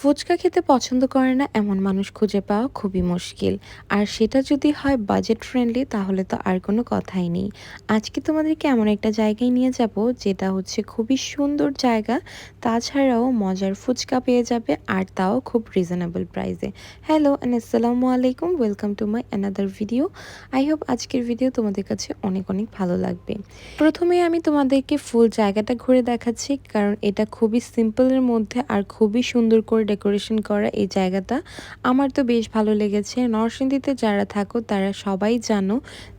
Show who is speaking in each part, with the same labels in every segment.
Speaker 1: ফুচকা খেতে পছন্দ করে না এমন মানুষ খুঁজে পাওয়া খুবই মুশকিল। আর সেটা যদি হয় বাজেট ফ্রেন্ডলি তাহলে তো আর কোনো কথাই নেই। আজকে তোমাদেরকে এমন একটা জায়গায় নিয়ে যাব যেটা হচ্ছে খুবই সুন্দর জায়গা। তাছাড়াও মজার ফুচকা পেয়ে যাবে আর তাও খুব রিজনেবল প্রাইসে। হ্যালো অ্যান্ড আসসালামু আলাইকুম, welcome to my another video. I hope আজকের ভিডিও তোমাদের কাছে অনেক অনেক ভালো লাগবে। প্রথমে আমি তোমাদেরকে ফুল জায়গাটা ঘুরে দেখাচ্ছি, কারণ এটা খুবই সিম্পলের মধ্যে আর খুবই সুন্দর করে ডেকোরেশন করা এই জায়গাটা। আমার তো বেশ ভালো লেগেছে। নরসিংদীতে যারা থাকো তারা সবাই জানো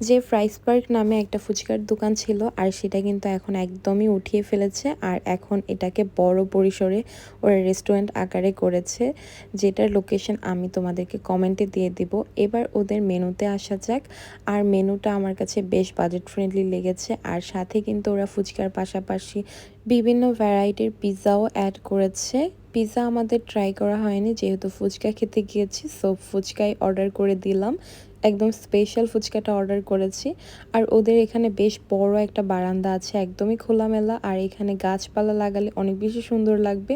Speaker 1: যে ফ্রাইস পার্ক নামে একটা ফুচকার দোকান ছিল, আর সেটা কিন্তু এখন একদমই উঠিয়ে ফেলেছে আর এখন এটাকে বড় পরিসরে ওরা রেস্টুরেন্ট আকারে করেছে, যেটার লোকেশন আমি তোমাদেরকে কমেন্টে দিয়ে দিব। এবার ওদের মেনুতে আসা যাক। আর মেনুটা আমার কাছে বেশ বাজেট ফ্রেন্ডলি লেগেছে, আর সাথে কিন্তু ওরা ফুচকার পাশাপাশি বিভিন্ন ভ্যারাইটির পিৎজাও অ্যাড করেছে। পিৎজা আমাদের ট্রাই করা হয়নি, যেহেতু ফুচকা খেতে গিয়েছি, সো ফুচকাই অর্ডার করে দিলাম। একদম স্পেশাল ফুচকাটা অর্ডার করেছি। আর ওদের এখানে বেশ বড় একটা বারান্দা আছে, একদমই খোলামেলা, আর এখানে গাছপালা লাগালে অনেক বেশি সুন্দর লাগবে।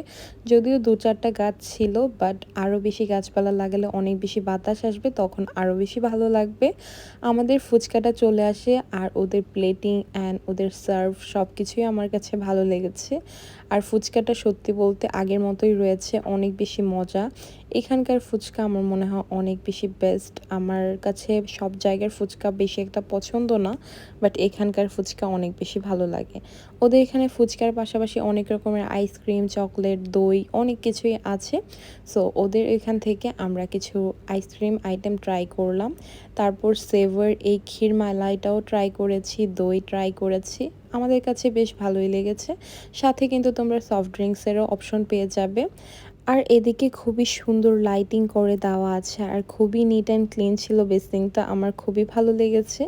Speaker 1: যদিও 2-4টা গাছ ছিল, বাট আরও বেশি গাছপালা লাগালে অনেক বেশি বাতাস আসবে, তখন আরও বেশি ভালো লাগবে। আমাদের ফুচকাটা চলে আসে, আর ওদের প্লেটিং অ্যান্ড ওদের সার্ভ সব কিছুই আমার কাছে ভালো লেগেছে। আর ফুচকাটা সত্যি বলতে আগের মতোই রয়েছে, অনেক বেশি মজা। এখানকার ফুচকা আমার মনে হয় অনেক বেশি বেস্ট। আমার কাছে সব জায়গার ফুচকা বেশি একটা পছন্দ না, বাট এখানকার ফুচকা অনেক বেশি ভালো লাগে। ওদের এখানে ফুচকার পাশাপাশি অনেক রকমের আইসক্রিম, চকলেট, দই অনেক কিছুই আছে। সো ওদের এখান থেকে আমরা কিছু আইসক্রিম আইটেম ট্রাই করলাম। তারপর সেভার এই ক্ষীর মালাইটাও ট্রাই করেছি, দই ট্রাই করেছি। আমাদের কাছে বেশ ভালোই লেগেছে। সাথে কিন্তু তোমরা সফট ড্রিঙ্কসেরও অপশন পেয়ে যাবে। আর এদিকে খুবই সুন্দর লাইটিং করে দেওয়া আছে, আর খুবই নিট অ্যান্ড ক্লিন ছিল বেসিংটা, আমার খুবই ভালো লেগেছে।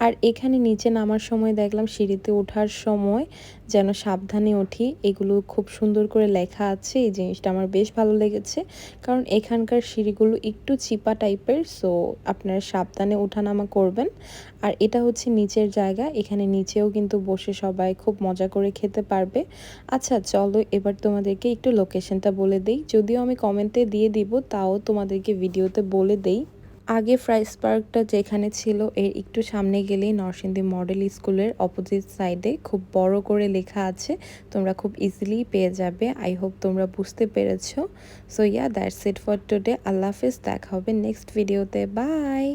Speaker 1: আর এখানে নিচে নামার সময় দেখলাম সিঁড়িতে ওঠার সময় যেন সাবধানে উঠি, এগুলো খুব সুন্দর করে লেখা আছে। এই জিনিসটা আমার বেশ ভালো লেগেছে, কারণ এখানকার সিঁড়িগুলো একটু চিপা টাইপের, সো আপনারা সাবধানে ওঠানামা করবেন। আর এটা হচ্ছে নিচের জায়গা, এখানে নিচেও কিন্তু বসে সবাই খুব মজা করে খেতে পারবে। আচ্ছা চলো এবার তোমাদেরকে একটু লোকেশনটা বলে দেই, যদিও আমি কমেন্টে দিয়ে দিব, তাও তোমাদেরকে ভিডিওতে বলে দেই। আগে ফ্রাইস পার্কটা যেখানে ছিল এর একটু সামনে গেলেই নরসিংদী মডেল স্কুলের অপোজিট সাইডে খুব বড় করে লেখা আছে, তোমরা খুব ইজিলি পেয়ে যাবে। আই হোপ তোমরা বুঝতে পেরেছো। So yeah, that's it for today. আল্লাহ হাফেজ, দেখা হবে নেক্সট ভিডিওতে। বাই।